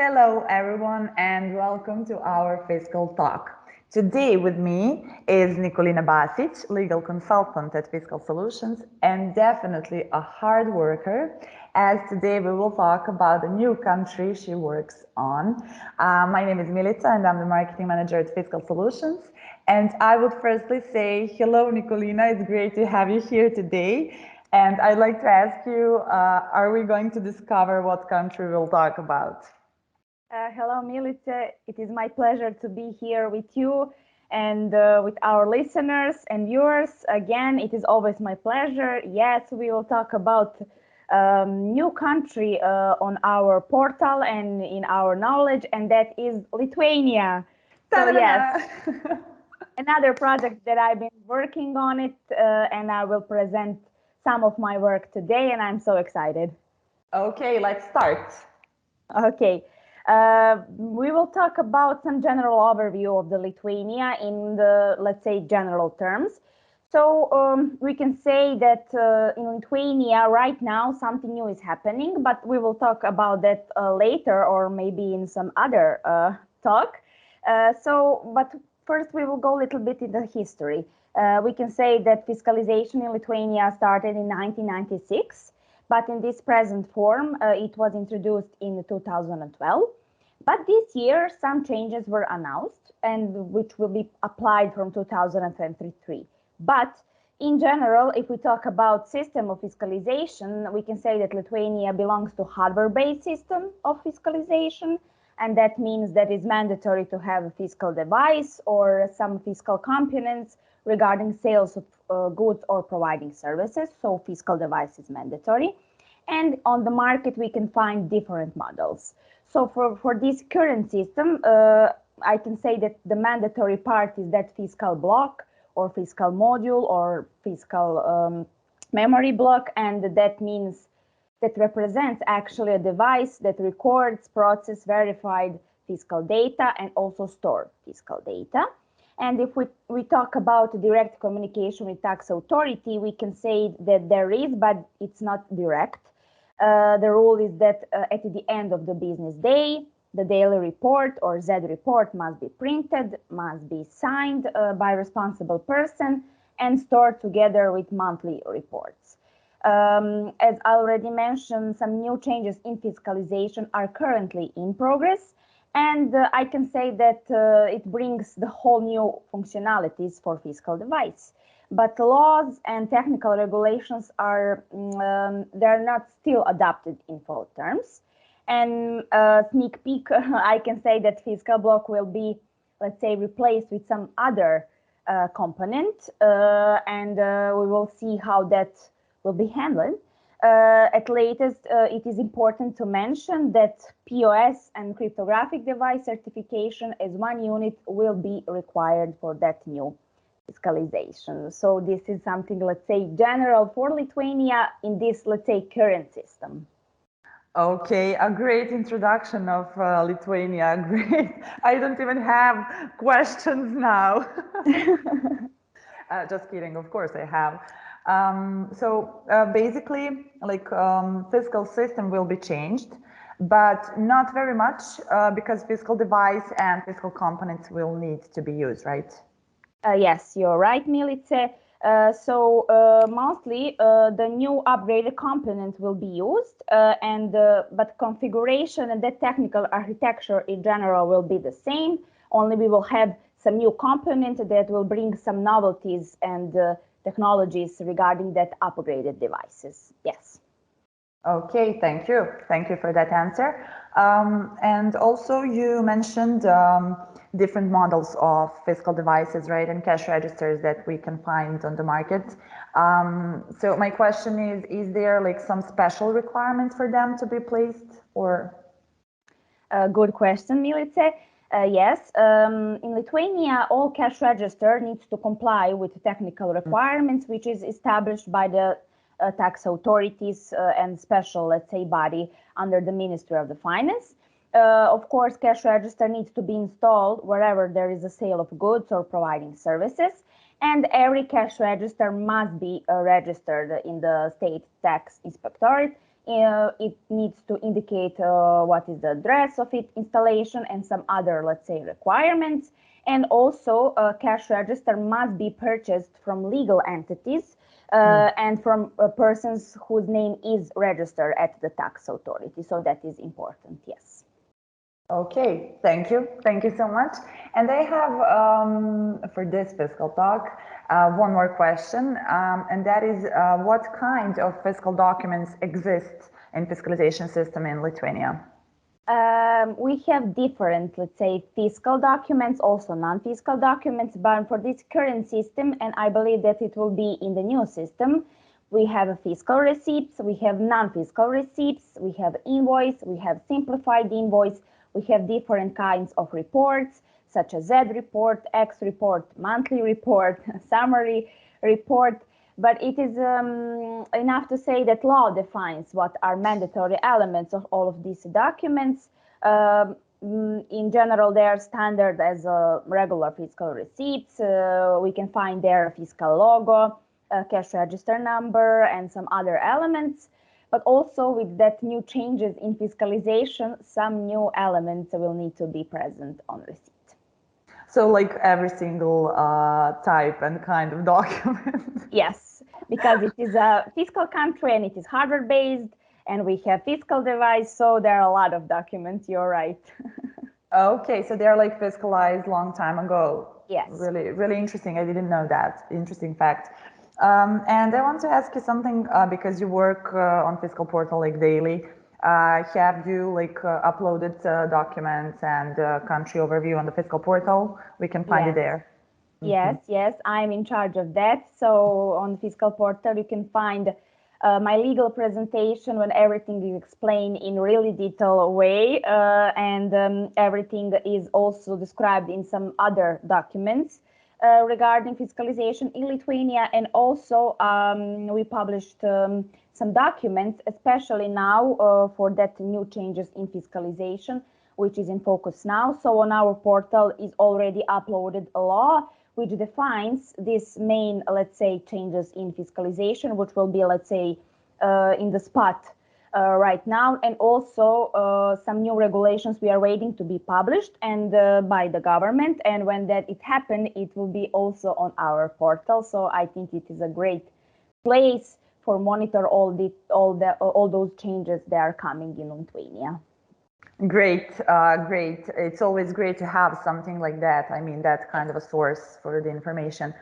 Hello, everyone, and welcome to our Fiscal Talk. Today with me is Nikolina legal consultant at Fiscal Solutions and definitely a hard worker, as today we will talk about the new country she works on. My name is Milica and I'm the marketing manager at Fiscal Solutions. And I would firstly say, hello, Nikolina, it's great to have you here today. And I'd like to ask you, are we going to discover what country we'll talk about? Hello, Milica. It is my pleasure to be here with you and with our listeners and viewers. Again, it is always my pleasure. Yes, we will talk about new country on our portal and in our knowledge, and that is Lithuania. So yes, another project that I've been working on it, and I will present some of my work today, and I'm so excited. Okay, let's start. Okay. We will talk about some general overview of the Lithuania in the, let's say, general terms. So we can say that in Lithuania right now something new is happening, but we will talk about that later or maybe in some other talk. But first we will go a little bit in the history. We can say that fiscalization in Lithuania started in 1996, but in this present form, it was introduced in 2012. But this year, some changes were announced, and which will be applied from 2023. But in general, if we talk about system of fiscalization, we can say that Lithuania belongs to hardware-based system of fiscalization, and that means that it's mandatory to have a fiscal device or some fiscal components regarding sales of goods or providing services. So fiscal device is mandatory. And on the market, we can find different models. So for this current system, I can say that the mandatory part is that fiscal block or fiscal module or fiscal memory block. And that means that represents actually a device that records, processes, verified fiscal data and also store fiscal data. And if we talk about direct communication with tax authority, we can say that there is, but it's not direct. The rule is that at the end of the business day, the daily report or Z report must be printed, must be signed by a responsible person and stored together with monthly reports. As I already mentioned, some new changes in fiscalization are currently in progress. And I can say that it brings the whole new functionalities for fiscal device. But laws and technical regulations are, they're not still adopted in full terms. And sneak peek, I can say that fiscal block will be, let's say, replaced with some other component. And we will see how that will be handled. At latest, it is important to mention that POS and cryptographic device certification as one unit will be required for that new fiscalization. So this is something, let's say, general for Lithuania in this, let's say, current system. Okay, a great introduction of Lithuania. Great. I don't even have questions now. Just kidding, of course I have. Basically, like fiscal system will be changed, but not very much because fiscal device and fiscal components will need to be used, right? Yes, you're right, Milica. Mostly the new upgraded components will be used, but configuration and the technical architecture in general will be the same. Only we will have some new components that will bring some novelties and technologies regarding that upgraded devices. Yes. Okay, thank you. Thank you for that answer. And also you mentioned different models of fiscal devices, right, and cash registers that we can find on the market. So my question is there like some special requirements for them to be placed or? Good question, Milica. Yes, in Lithuania, all cash register needs to comply with technical requirements, which is established by the tax authorities and special, let's say, body under the Ministry of the Finance. Of course, cash register needs to be installed wherever there is a sale of goods or providing services. And every cash register must be registered in the state tax inspectorate it needs to indicate what is the address of its installation and some other, let's say, requirements. And also, a cash register must be purchased from legal entities and from persons whose name is registered at the tax authority. So that is important, yes. Okay, thank you. Thank you so much. And I have, for this fiscal talk, one more question, and that is, what kind of fiscal documents exist in fiscalization system in Lithuania? We have different, let's say, fiscal documents, also non-fiscal documents, but for this current system, and I believe that it will be in the new system, we have fiscal receipts, we have non-fiscal receipts, we have invoice, we have simplified invoice, we have different kinds of reports, such as Z report, X report, monthly report, summary report. But it is enough to say that law defines what are mandatory elements of all of these documents. In general, they are standard as regular fiscal receipts. We can find their fiscal logo, cash register number, and some other elements. But also with that new changes in fiscalization, some new elements will need to be present on receipt. So like every single type and kind of document? Yes, because it is a fiscal country and it is hardware based and we have fiscal device, so there are a lot of documents, you're right. Okay, so they're like fiscalized long time ago. Yes. Really, really interesting. I didn't know that. Interesting fact. And I want to ask you something because you work on Fiscal Portal like daily. Have you like uploaded documents and country overview on the Fiscal Portal? We can find it there. Yes, yes, I'm in charge of that. So on the Fiscal Portal, you can find my legal presentation when everything is explained in really detailed way, and everything is also described in some other documents regarding fiscalization in Lithuania. And also we published some documents, especially now for that new changes in fiscalization, which is in focus now. So on our portal is already uploaded a law which defines this main, let's say, changes in fiscalization, which will be, let's say, in the spot right now, and also some new regulations we are waiting to be published and by the government. And when that it happened, it will be also on our portal. So I think it is a great place for monitor all those changes that are coming in Lithuania. Great, great. It's always great to have something like that. I mean, that kind of a source for the information.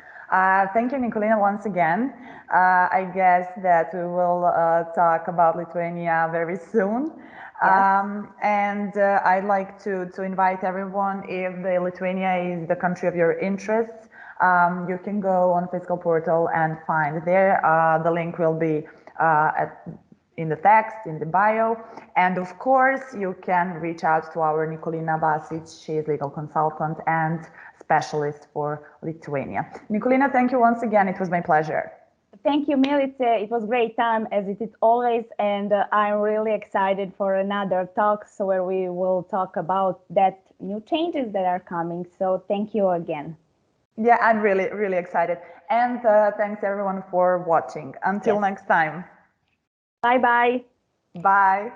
Thank you, Nikolina, once again. I guess that we will talk about Lithuania very soon. Yes. And I'd like to invite everyone, if the Lithuania is the country of your interest, you can go on Fiscal Portal and find there. The link will be in the text, in the bio. And of course, you can reach out to our Nikolina Basic. She is legal consultant and specialist for Lithuania. Nikolina, thank you once again. It was my pleasure. Thank you, Milica. It was great time, as it is always, and I'm really excited for another talk where we will talk about that new changes that are coming. So thank you again. Yeah, I'm really, really excited. And thanks everyone for watching. Until next time. Bye-bye. Bye.